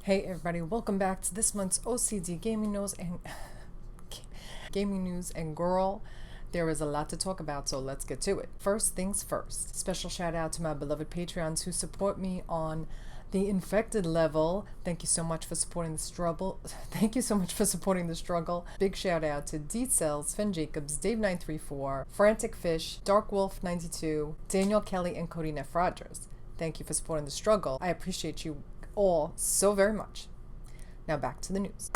Hey everybody, welcome back to this month's O.C.D gaming news and girl, there is a lot to talk about, so let's get to it. First things first, special shout out to my beloved Patreons who support me on the infected level. Thank you so much for supporting the struggle. Big shout out to D Cells, Finn Jacobs, Dave934, Frantic Fish, Dark Wolf 92, Daniel Kelly, and Cody Neff Rogers. Thank you for supporting the struggle. I appreciate you all so very much. Now back to the news.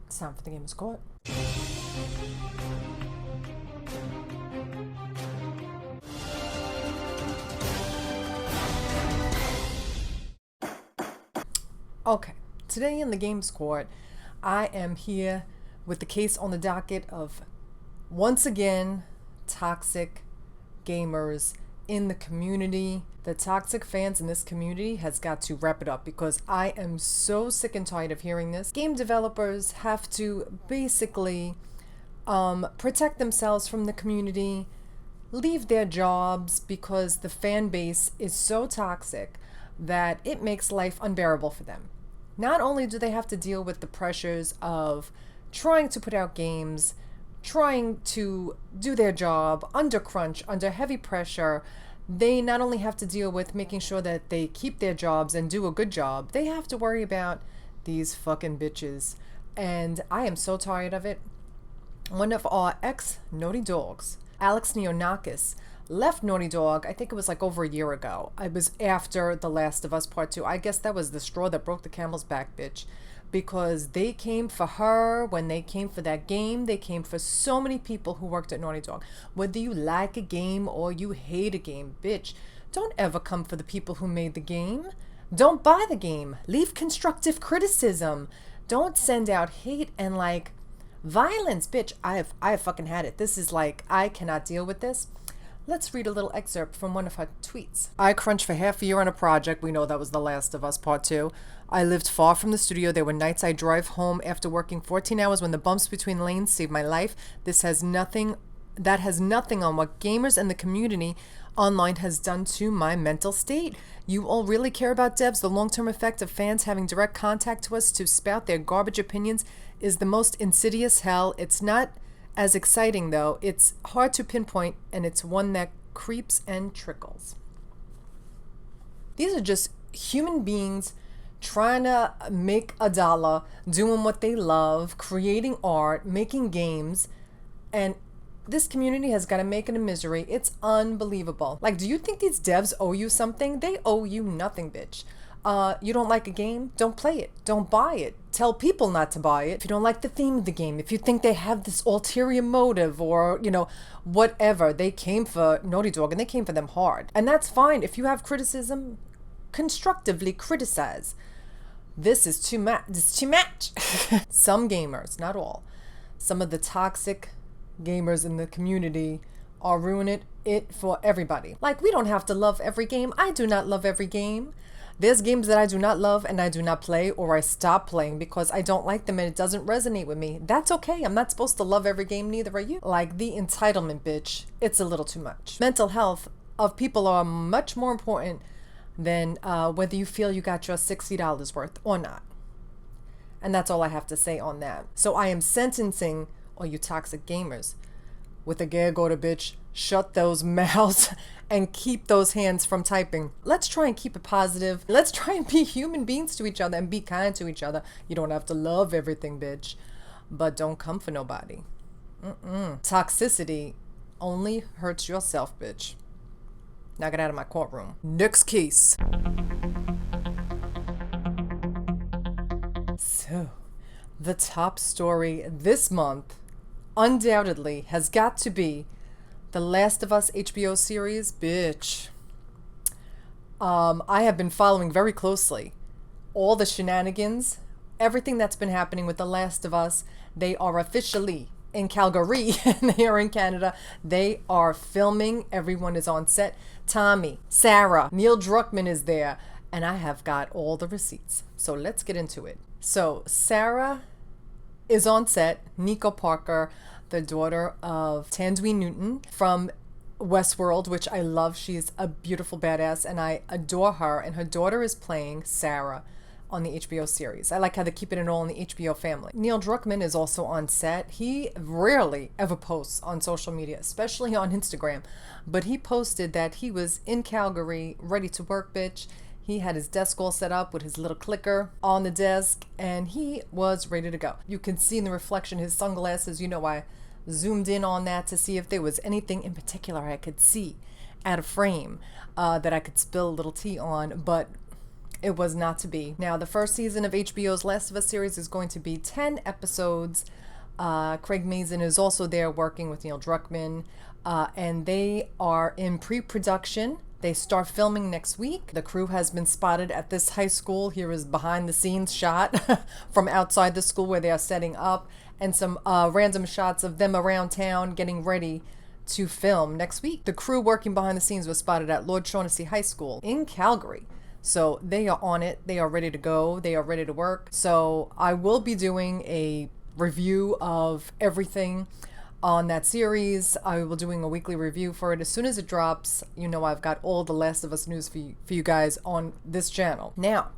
It's time for the Gamer's Court. Okay, today in the Games Court, I am here with the case on the docket of, once again, toxic gamers in the community. The toxic fans in this community has got to wrap it up because I am so sick and tired of hearing this. Game developers have to basically protect themselves from the community, leave their jobs because the fan base is so toxic that it makes life unbearable for them. Not only do they have to deal with the pressures of trying to put out games, trying to do their job under crunch, under heavy pressure, they not only have to deal with making sure that they keep their jobs and do a good job, they have to worry about these fucking bitches. And I am so tired of it. One of our ex-Naughty Dogs, Alex Neonakis, left Naughty Dog, I think it was like over a year ago. It was after The Last of Us Part 2. I guess that was the straw that broke the camel's back, bitch. Because they came for her when they came for that game. They came for so many people who worked at Naughty Dog. Whether you like a game or you hate a game, bitch, don't ever come for the people who made the game. Don't buy the game. Leave constructive criticism. Don't send out hate and like violence, bitch. I have fucking had it. This is like, I cannot deal with this. Let's read a little excerpt from one of her tweets. I crunched for half a year on a project. We know that was The Last of Us Part 2. I lived far from the studio. There were nights I'd drive home after working 14 hours when the bumps between lanes saved my life. That has nothing on what gamers and the community online has done to my mental state. You all really care about devs. The long-term effect of fans having direct contact to us to spout their garbage opinions is the most insidious hell. It's not as exciting though. It's hard to pinpoint, and it's one that creeps and trickles. These are just human beings trying to make a dollar, doing what they love, creating art, making games, and this community has got to make it a misery. It's unbelievable. Like, do you think these devs owe you something? They owe you nothing, bitch. You don't like a game? Don't play it. Don't buy it. Tell people not to buy it. If you don't like the theme of the game, if you think they have this ulterior motive or, you know, whatever, they came for Naughty Dog and they came for them hard. And that's fine. If you have criticism, constructively criticize. This is too much. This is too much. Some gamers, not all, some of the toxic gamers in the community are ruining it for everybody. Like, we don't have to love every game. I do not love every game. There's games that I do not love and I do not play, or I stop playing because I don't like them and it doesn't resonate with me. That's okay. I'm not supposed to love every game, neither are you. Like, the entitlement, bitch, it's a little too much. Mental health of people are much more important than whether you feel you got your $60 worth or not. And that's all I have to say on that. So I am sentencing all you toxic gamers with a gag order, bitch. Shut those mouths and keep those hands from typing. Let's try and keep it positive. Let's try and be human beings to each other and be kind to each other. You don't have to love everything, bitch, but don't come for nobody. Toxicity only hurts yourself, bitch. Now get out of my courtroom. Next case. So, the top story this month undoubtedly has got to be The Last of Us HBO series, bitch. I have been following very closely all the shenanigans, everything that's been happening with The Last of Us. They are officially in Calgary and they are in Canada. They are filming. Everyone is on set. Tommy, Sarah, Neil Druckmann is there, and I have got all the receipts. So let's get into it. So Sarah is on set. Nico Parker, the daughter of Tanduy Newton from Westworld, which I love. She's a beautiful badass, and I adore her. And her daughter is playing Sarah on the HBO series. I like how they keep it in all in the HBO family. Neil Druckmann is also on set. He rarely ever posts on social media, especially on Instagram, but he posted that he was in Calgary, ready to work, bitch. He had his desk all set up with his little clicker on the desk, and he was ready to go. You can see in the reflection his sunglasses. You know, I zoomed in on that to see if there was anything in particular I could see out of frame that I could spill a little tea on, but it was not to be. Now, the first season of HBO's Last of Us series is going to be 10 episodes. Craig Mazin is also there working with Neil Druckmann, and they are in pre-production. They start filming next week. The crew has been spotted at this high school. Here is behind the scenes shot from outside the school where they are setting up, and some random shots of them around town getting ready to film next week. The crew working behind the scenes was spotted at Lord Shaughnessy High School in Calgary. So they are on it. They are ready to go. They are ready to work. So I will be doing a review of everything on that series. I will be doing a weekly review for it as soon as it drops. You know, I've got all the Last of Us news for you guys on this channel. Now,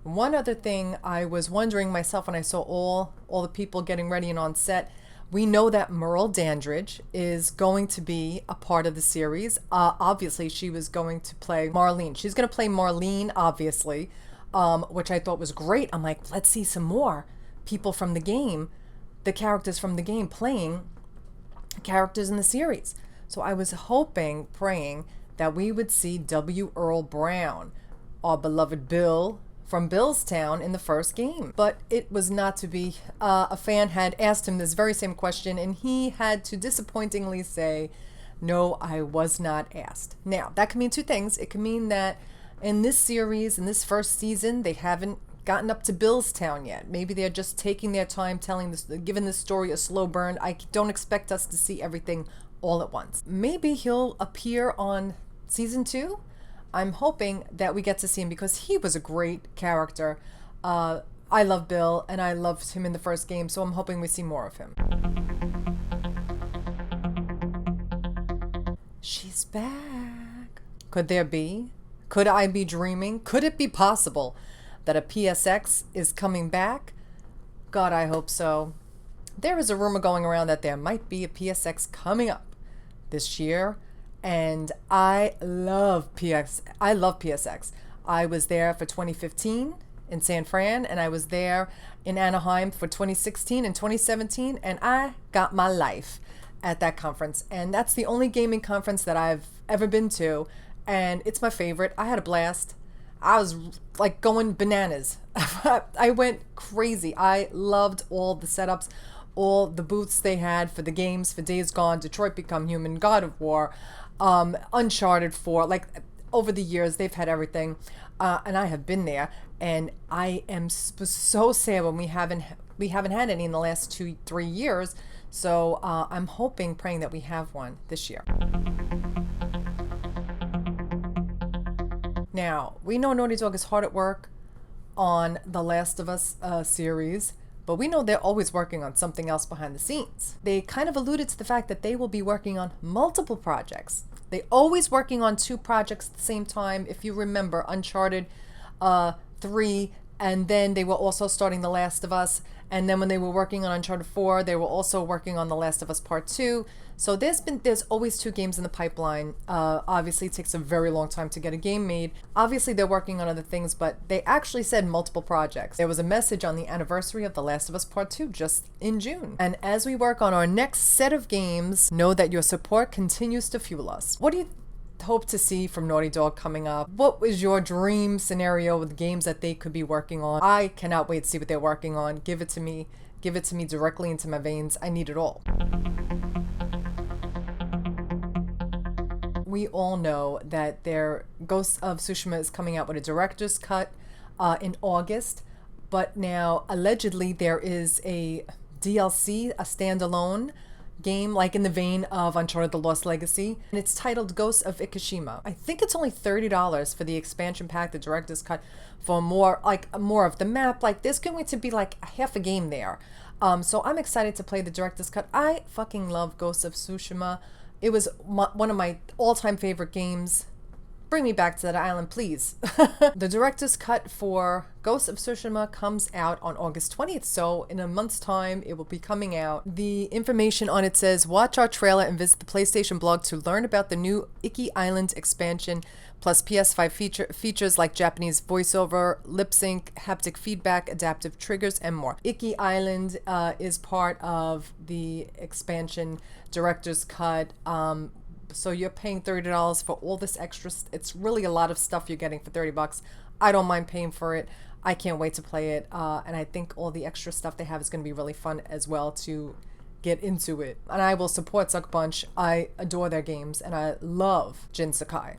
one other thing I was wondering myself when I saw all the people getting ready and on set. We know that Merle Dandridge is going to be a part of the series. Obviously, she was going to play Marlene. She's going to play Marlene, obviously, which I thought was great. I'm like, let's see some more people from the game, the characters from the game playing characters in the series. So I was hoping, praying, that we would see W. Earl Brown, our beloved Bill, from Billstown in the first game. But it was not to be. A fan had asked him this very same question, and he had to disappointingly say, no, I was not asked. Now, that can mean two things. It can mean that in this series, in this first season, they haven't gotten up to Billstown yet. Maybe they're just taking their time telling this, giving this story a slow burn. I don't expect us to see everything all at once. Maybe he'll appear on season 2. I'm hoping that we get to see him because he was a great character. I love Bill, and I loved him in the first game, so I'm hoping we see more of him. She's back. Could there be? Could I be dreaming? Could it be possible that a PSX is coming back? God, I hope so. There is a rumor going around that there might be a PSX coming up this year. And I love PSX. I was there for 2015 in San Fran, and I was there in Anaheim for 2016 and 2017, and I got my life at that conference. And that's the only gaming conference that I've ever been to, and it's my favorite. I had a blast. I was like going bananas. I went crazy. I loved all the setups, all the booths they had for the games, for Days Gone, Detroit Become Human, God of War, Uncharted 4, like over the years they've had everything, and I have been there, and I am so sad when we haven't had any in the last 2-3 years. So I'm hoping, praying that we have one this year. Now, we know Naughty Dog is hard at work on the Last of Us series, but we know they're always working on something else behind the scenes. They kind of alluded to the fact that they will be working on multiple projects. They're always working on 2 projects at the same time. If you remember, Uncharted 3, and then they were also starting The Last of Us. And then when they were working on Uncharted 4, they were also working on The Last of Us Part 2. So there's always 2 games in the pipeline. Obviously, it takes a very long time to get a game made. Obviously, they're working on other things, but they actually said multiple projects. There was a message on the anniversary of The Last of Us Part 2 just in June. And as we work on our next set of games, know that your support continues to fuel us. What do you hope to see from Naughty Dog coming up? What was your dream scenario with games that they could be working on? I cannot wait to see what they're working on. Give it to me. Give it to me directly into my veins. I need it all. We all know that their Ghost of Tsushima is coming out with a director's cut in August, but now allegedly there is a DLC, a standalone game, like in the vein of Uncharted: The Lost Legacy, and it's titled Ghost of Tsushima. I think it's only $30 for the expansion pack, the director's cut, for more of the map. Like there's going to be like half a game there. So I'm excited to play the director's cut. I fucking love Ghost of Tsushima. It was one of my all-time favorite games. Bring me back to that island, please. The director's cut for Ghost of Tsushima comes out on August 20th, so in a month's time, it will be coming out. The information on it says, watch our trailer and visit the PlayStation blog to learn about the new Iki Island expansion, plus PS5 features like Japanese voiceover, lip sync, haptic feedback, adaptive triggers, and more. Iki Island is part of the expansion director's cut. So you're paying $30 for all this extra. It's really a lot of stuff you're getting for $30. I don't mind paying for it. I can't wait to play it. And I think all the extra stuff they have is going to be really fun as well to get into it. And I will support Suck Punch. I adore their games and I love Jin Sakai.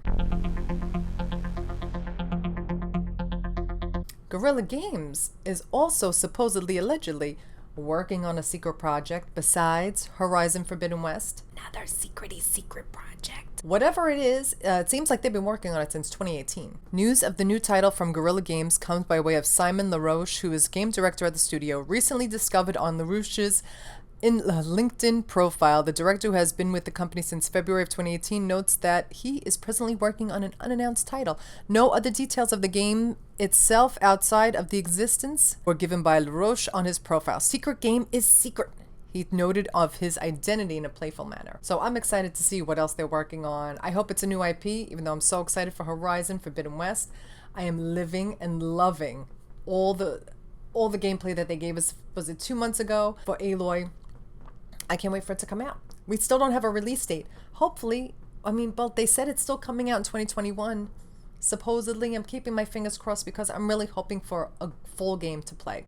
Guerrilla Games is also supposedly, allegedly, working on a secret project besides Horizon Forbidden West. Another secret project. Whatever it is, it seems like they've been working on it since 2018. News of the new title from Guerrilla Games comes by way of Simon LaRoche, who is game director at the studio. Recently discovered on LaRoche's LinkedIn profile, the director, who has been with the company since February of 2018, notes that he is presently working on an unannounced title. No other details of the game itself outside of the existence were given by LaRoche on his profile. Secret game is secret, he noted of his identity in a playful manner. So I'm excited to see what else they're working on. I hope it's a new IP, even though I'm so excited for Horizon Forbidden West. I am living and loving all the gameplay that they gave us, was it 2 months ago, for Aloy. I can't wait for it to come out. We still don't have a release date. Hopefully, well, they said it's still coming out in 2021. Supposedly, I'm keeping my fingers crossed because I'm really hoping for a full game to play.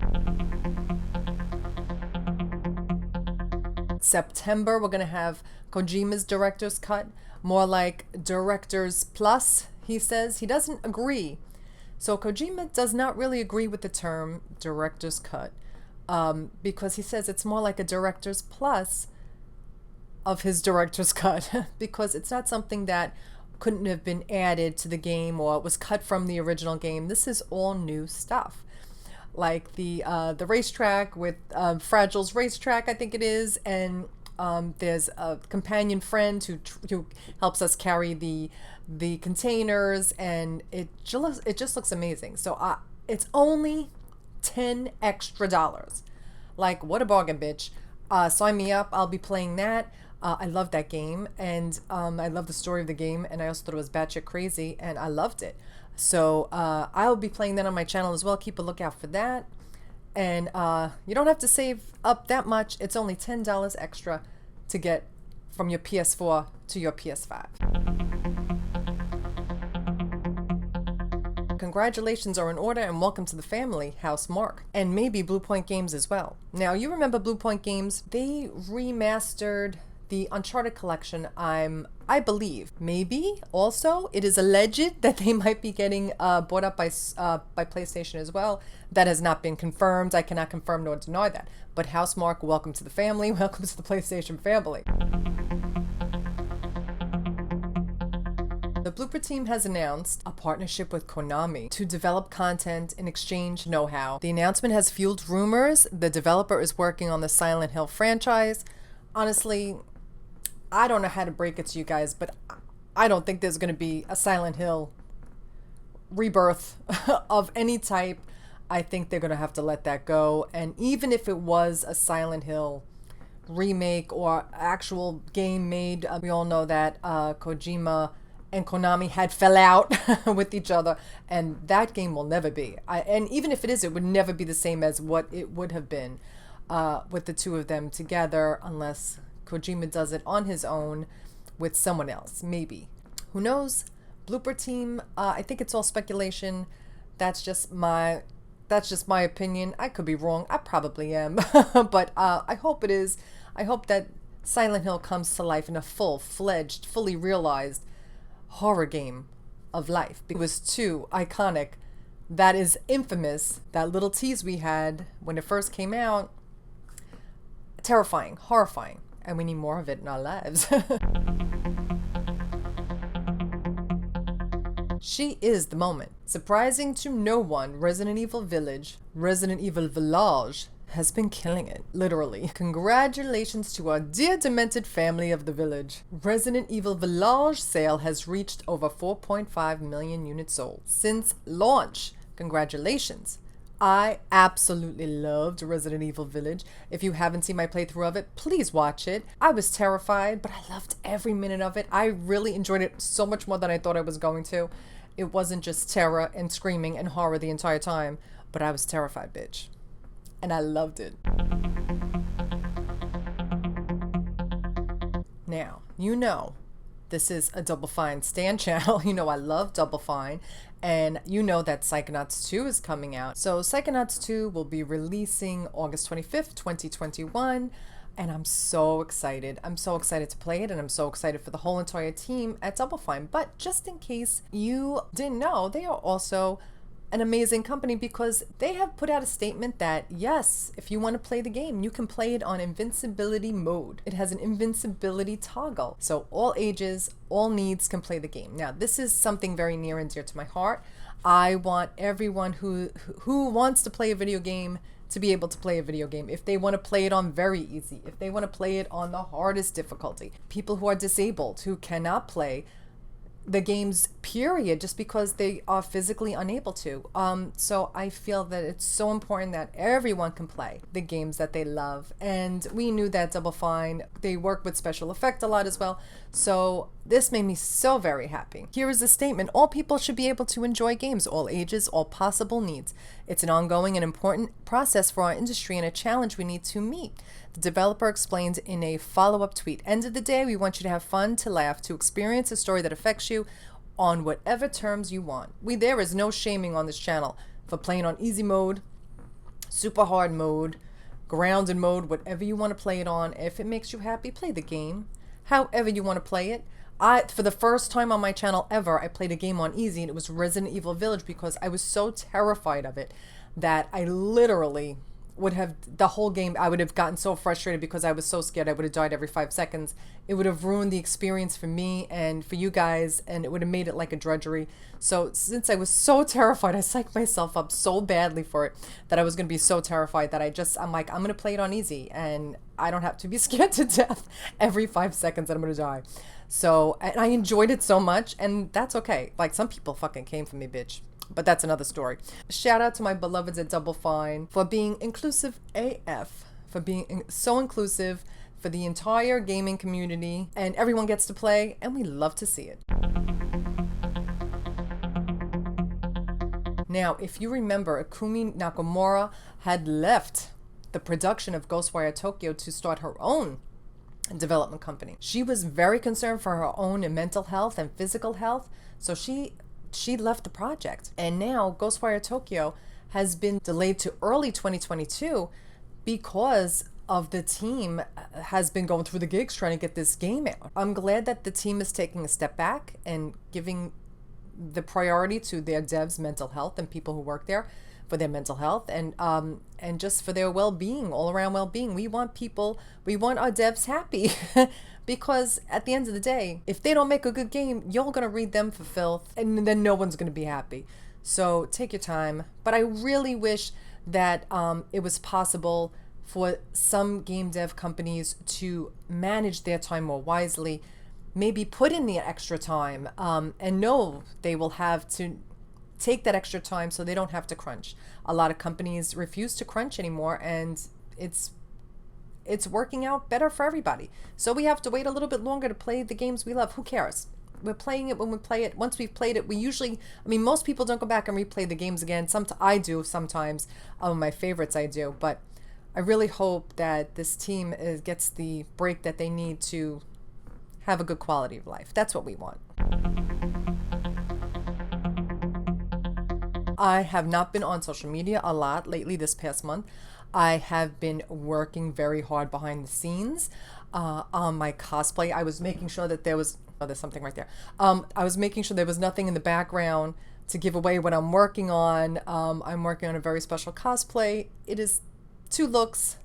September, we're going to have Kojima's director's cut, more like director's plus, he says. He doesn't agree. So Kojima does not really agree with the term director's cut. Because he says it's more like a director's plus of his director's cut because it's not something that couldn't have been added to the game or was cut from the original game. This is all new stuff. Like the racetrack with Fragile's racetrack, I think it is, and there's a companion friend who helps us carry the containers, and it just looks amazing. So it's only $10 extra. Like, what a bargain, bitch. Sign me up. I'll be playing that. I love that game, and I love the story of the game, and I also thought it was batshit crazy, and I loved it. So I'll be playing that on my channel as well. Keep a lookout for that. And you don't have to save up that much. It's only $10 extra to get from your PS4 to your PS5. Congratulations are in order and welcome to the family, House Mark, and maybe Blue Point Games as well. Now, you remember Blue Point Games? They remastered the Uncharted collection, I believe. Maybe also it is alleged that they might be getting bought up by PlayStation as well. That has not been confirmed. I cannot confirm nor deny that. But House Mark, welcome to the family. Welcome to the PlayStation family. The Blooper team has announced a partnership with Konami to develop content and exchange know-how. The announcement has fueled rumors the developer is working on the Silent Hill franchise. Honestly, I don't know how to break it to you guys, but I don't think there's going to be a Silent Hill rebirth of any type. I think they're going to have to let that go. And even if it was a Silent Hill remake or actual game made, we all know that Kojima and Konami had fell out with each other, and that game will never be. And even if it is, it would never be the same as what it would have been with the two of them together, unless Kojima does it on his own with someone else, maybe. Who knows? Blooper team, I think it's all speculation. That's just my opinion. I could be wrong. I probably am. But I hope it is. I hope that Silent Hill comes to life in a full-fledged, fully realized horror game of life. It was too iconic. That is infamous. That little tease we had when it first came out. Terrifying, horrifying, and we need more of it in our lives. She is the moment. Surprising to no one, Resident Evil Village has been killing it, literally. Congratulations to our dear demented family of the village. Resident Evil Village sale has reached over 4.5 million units sold since launch. Congratulations. I absolutely loved Resident Evil Village. If you haven't seen my playthrough of it, please watch it. I was terrified, but I loved every minute of it. I really enjoyed it so much more than I thought I was going to. It wasn't just terror and screaming and horror the entire time, but I was terrified, bitch. And I loved it. Now, you know, this is a Double Fine stan channel. You know I love Double Fine. And you know that Psychonauts 2 is coming out. So Psychonauts 2 will be releasing August 25th, 2021. And I'm so excited. I'm so excited to play it, and I'm so excited for the whole entire team at Double Fine. But just in case you didn't know, they are also an amazing company because they have put out a statement that yes, if you want to play the game, you can play it on invincibility mode. It has an invincibility toggle, so all ages, all needs can play the game. Now this is something very near and dear to my heart. I want everyone who wants to play a video game to be able to play a video game. If they want to play it on very easy, if they want to play it on the hardest difficulty, people who are disabled, who cannot play the games period just because they are physically unable to. So I feel that it's so important that everyone can play the games that they love. And we knew that Double Fine, they work with special effect a lot as well. So this made me so very happy. Here is a statement. All people should be able to enjoy games, all ages, all possible needs. It's an ongoing and important process for our industry and a challenge we need to meet. The developer explained in a follow-up tweet, end of the day, we want you to have fun, to laugh, to experience a story that affects you on whatever terms you want. There is no shaming on this channel for playing on easy mode, super hard mode, grounded mode, whatever you want to play it on. If it makes you happy, play the game. However you want to play it. For the first time on my channel ever, I played a game on easy, and it was Resident Evil Village because I was so terrified of it that I literally would have, the whole game, I would have gotten so frustrated because I was so scared I would have died every 5 seconds. It would have ruined the experience for me and for you guys, and it would have made it like a drudgery. So since I was so terrified, I psyched myself up so badly for it that I was going to be so terrified that I'm like, I'm going to play it on easy and I don't have to be scared to death every 5 seconds that I'm going to die. So, and I enjoyed it so much, and that's okay. Like, some people fucking came for me, bitch. But that's another story. Shout out to my beloveds at Double Fine for being inclusive AF, for being so inclusive for the entire gaming community, and everyone gets to play, and we love to see it. Now, if you remember, Akumi Nakamura had left the production of Ghostwire Tokyo to start her own development company. She was very concerned for her own mental health and physical health, so she left the project. And now Ghostwire Tokyo has been delayed to early 2022 because of the team has been going through the gigs trying to get this game out. I'm glad that the team is taking a step back and giving the priority to their devs' mental health and people who work there for their mental health and just for their well-being, all-around well-being. We want our devs happy. Because at the end of the day, if they don't make a good game, you're going to read them for filth, and then no one's going to be happy. So take your time. But I really wish that it was possible for some game dev companies to manage their time more wisely, maybe put in the extra time, and know they will have to take that extra time so they don't have to crunch. A lot of companies refuse to crunch anymore, and it's working out better for everybody. So we have to wait a little bit longer to play the games we love. Who cares? We're playing it when we play it. Once we've played it, we usually, most people don't go back and replay the games again. I do sometimes. My favorites I do. But I really hope that this team gets the break that they need to have a good quality of life. That's what we want. I have not been on social media a lot lately this past month. I have been working very hard behind the scenes on my cosplay. I was making sure that there was, there's something right there. I was making sure there was nothing in the background to give away what I'm working on. I'm working on a very special cosplay. It is 2 looks,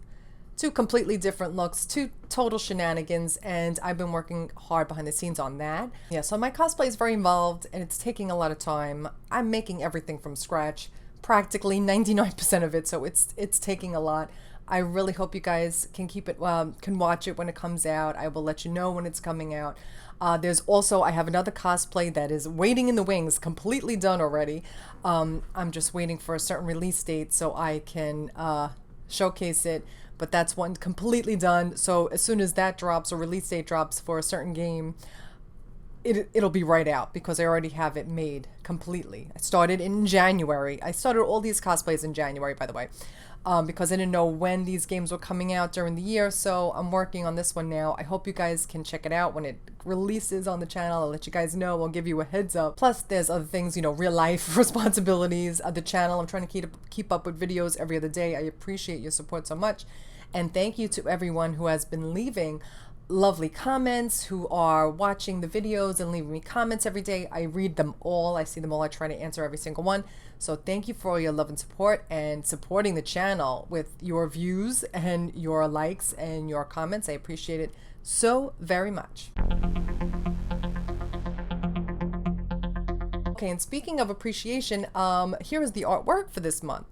2 completely different looks, 2 total shenanigans, and I've been working hard behind the scenes on that. Yeah, so my cosplay is very involved, and it's taking a lot of time. I'm making everything from scratch, practically 99% of it, so it's taking a lot. I really hope you guys can keep it, can watch it when it comes out. I will let you know when it's coming out. There's also, I have another cosplay that is waiting in the wings, completely done already. I'm just waiting for a certain release date so I can showcase it, but that's one completely done. So as soon as that drops or release date drops for a certain game, it'll be right out because I already have it made completely. I started in January. I started all these cosplays in January, by the way, because I didn't know when these games were coming out during the year. So I'm working on this one now. I hope you guys can check it out when it releases on the channel. I'll let you guys know. I'll give you a heads up. Plus, there's other things, you know, real life responsibilities of the channel. I'm trying to keep up with videos every other day. I appreciate your support so much. And thank you to everyone who has been leaving lovely comments, who are watching the videos and leaving me comments every day. I read them all. I see them all. I try to answer every single one. So thank you for all your love and support and supporting the channel with your views and your likes and your comments. I appreciate it so very much. Okay, and speaking of appreciation, here is the artwork for this month.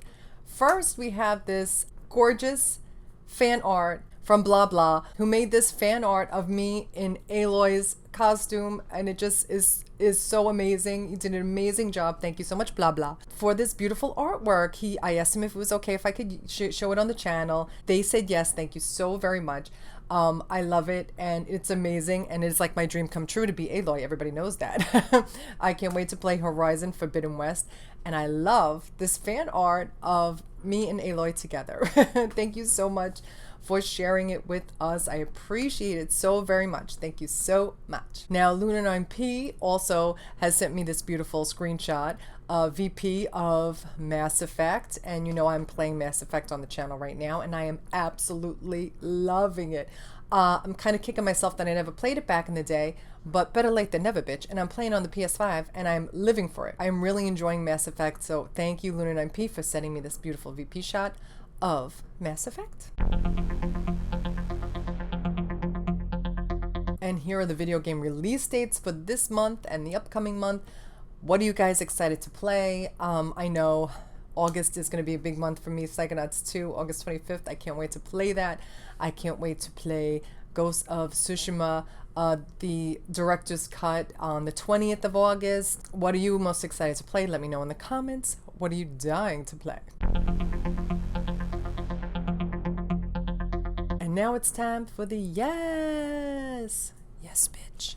First, we have this gorgeous fan art from Blah Blah, who made this fan art of me in Aloy's costume, and it just is so amazing. He did an amazing job. Thank you so much, Blah Blah, for this beautiful artwork. I asked him if it was okay if I could show it on the channel. They said yes. Thank you so very much. I love it, and it's amazing, and it's like my dream come true to be Aloy. Everybody knows that. I can't wait to play Horizon Forbidden West, and I love this fan art of me and Aloy together. Thank you so much for sharing it with us. I appreciate it so very much. Thank you so much. Now, Luna9P also has sent me this beautiful screenshot of VP of Mass Effect. And you know I'm playing Mass Effect on the channel right now, and I am absolutely loving it. I'm kind of kicking myself that I never played it back in the day, but better late than never, bitch. And I'm playing on the PS5, and I'm living for it. I'm really enjoying Mass Effect, so thank you, Luna9P, for sending me this beautiful VP shot of Mass Effect. And here are the video game release dates for this month and the upcoming month. What are you guys excited to play? I know August is going to be a big month for me. Psychonauts 2, August 25th. I can't wait to play that. I can't wait to play Ghost of Tsushima, the director's cut on the 20th of August. What are you most excited to play? Let me know in the comments. What are you dying to play? And now it's time for the yes, bitch,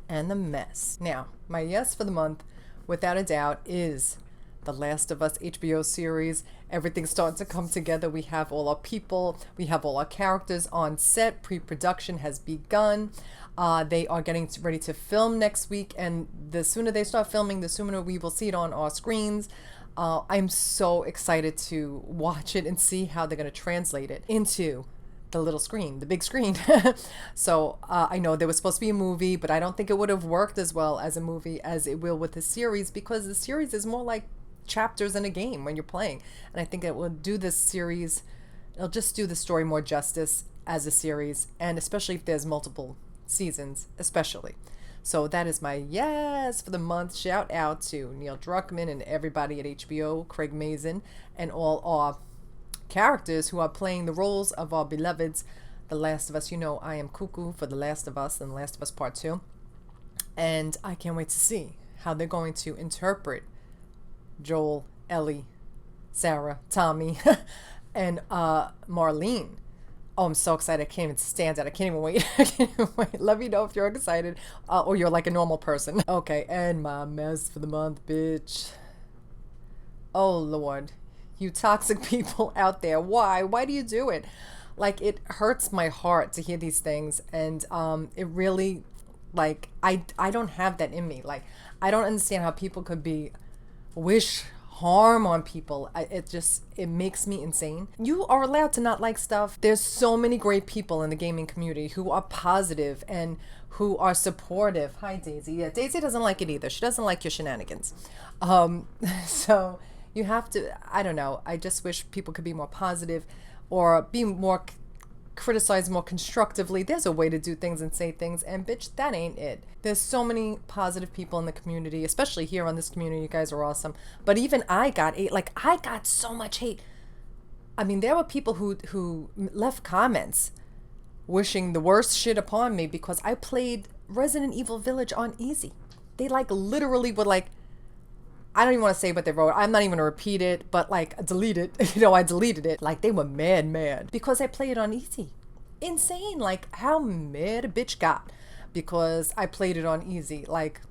and the mess. Now, my yes for the month, without a doubt, is The Last of Us HBO series. Everything's starting to come together. We have all our people, we have all our characters on set. Pre-production has begun. They are getting ready to film next week, and the sooner they start filming, the sooner we will see it on our screens. I'm so excited to watch it and see how they're going to translate it into the little screen, the big screen. So I know there was supposed to be a movie, but I don't think it would have worked as well as a movie as it will with the series, because the series is more like chapters in a game when you're playing. And I think it will do this series, it'll just do the story more justice as a series, and especially if there's multiple seasons, especially. So that is my yes for the month. Shout out to Neil Druckmann and everybody at HBO, Craig Mazin, and all our characters who are playing the roles of our beloveds. The Last of Us, you know I am cuckoo for The Last of Us and The Last of Us Part 2. And I can't wait to see how they're going to interpret Joel, Ellie, Sarah, Tommy, and Marlene. Oh, I'm so excited. I can't even stand it. I can't even wait. I can't even wait. Let me know if you're excited or you're like a normal person. Okay, and my mess for the month, bitch. Oh, Lord. You toxic people out there. Why? Why do you do it? Like, it hurts my heart to hear these things. And it really, like, I don't have that in me. Like, I don't understand how people could wish harm on people. It makes me insane. You are allowed to not like stuff. There's so many great people in the gaming community who are positive and who are supportive. Hi, Daisy. Yeah, Daisy doesn't like it either. She doesn't like your shenanigans. So you have to, I don't know, I just wish people could be more positive or be more criticized more constructively. There's a way to do things and say things, and bitch, that ain't it. There's so many positive people in the community, especially here on this community. You guys are awesome. But even I got so much hate. I mean, there were people who left comments wishing the worst shit upon me because I played Resident Evil Village on easy. They like literally were like, I don't even want to say what they wrote. I'm not even going to repeat it, but like delete it. You know, I deleted it. Like they were mad because I played it on easy. Insane. Like how mad a bitch got because I played it on easy. Like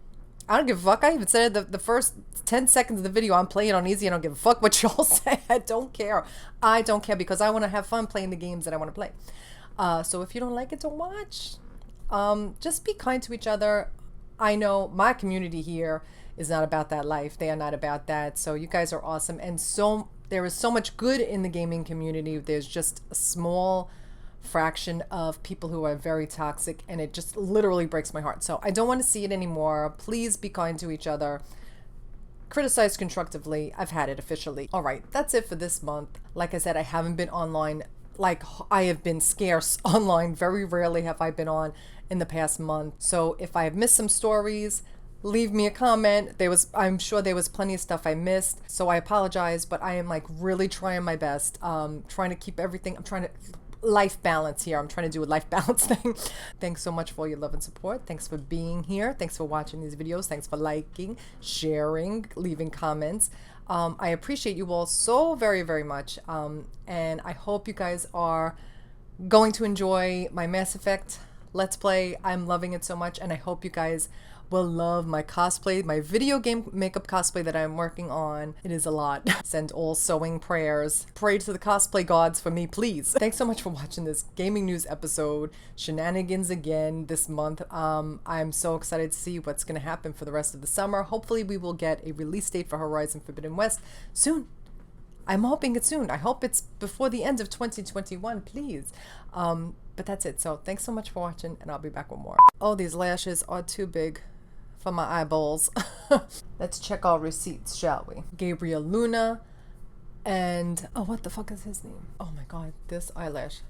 I don't give a fuck. I even said the first 10 seconds of the video, I'm playing on easy. I don't give a fuck what y'all say. I don't care. I don't care because I want to have fun playing the games that I want to play. So if you don't like it, don't watch. Just be kind to each other. I know my community here is not about that life. They are not about that. So you guys are awesome. And so there is so much good in the gaming community. There's just a small fraction of people who are very toxic, and it just literally breaks my heart. So I don't want to see it anymore. Please be kind to each other. Criticize constructively. I've had it officially. All right, that's it for this month. Like I said, I haven't been online. Like I have been scarce online. Very rarely have I been on in the past month. So if I have missed some stories, leave me a comment. I'm sure there was plenty of stuff I missed. So I apologize, but I am like really trying my best. Trying to keep everything. I'm trying to life balance here. I'm trying to do a life balance thing. Thanks so much for all your love and support. Thanks for being here. Thanks for watching these videos. Thanks for liking, sharing, leaving comments. I appreciate you all so very much. And I hope you guys are going to enjoy my Mass Effect Let's Play. I'm loving it so much, and I hope you guys will love my cosplay, my video game makeup cosplay that I'm working on. It is a lot. Send all sewing prayers. Pray to the cosplay gods for me, please. Thanks so much for watching this gaming news episode. Shenanigans again this month. I'm so excited to see what's going to happen for the rest of the summer. Hopefully we will get a release date for Horizon Forbidden West soon. I'm hoping it's soon. I hope it's before the end of 2021, please. But that's it. So thanks so much for watching, and I'll be back with more. Oh, these lashes are too big for my eyeballs. Let's check our receipts, shall we? Gabriel Luna and, oh, what the fuck is his name? Oh my god, this eyelash.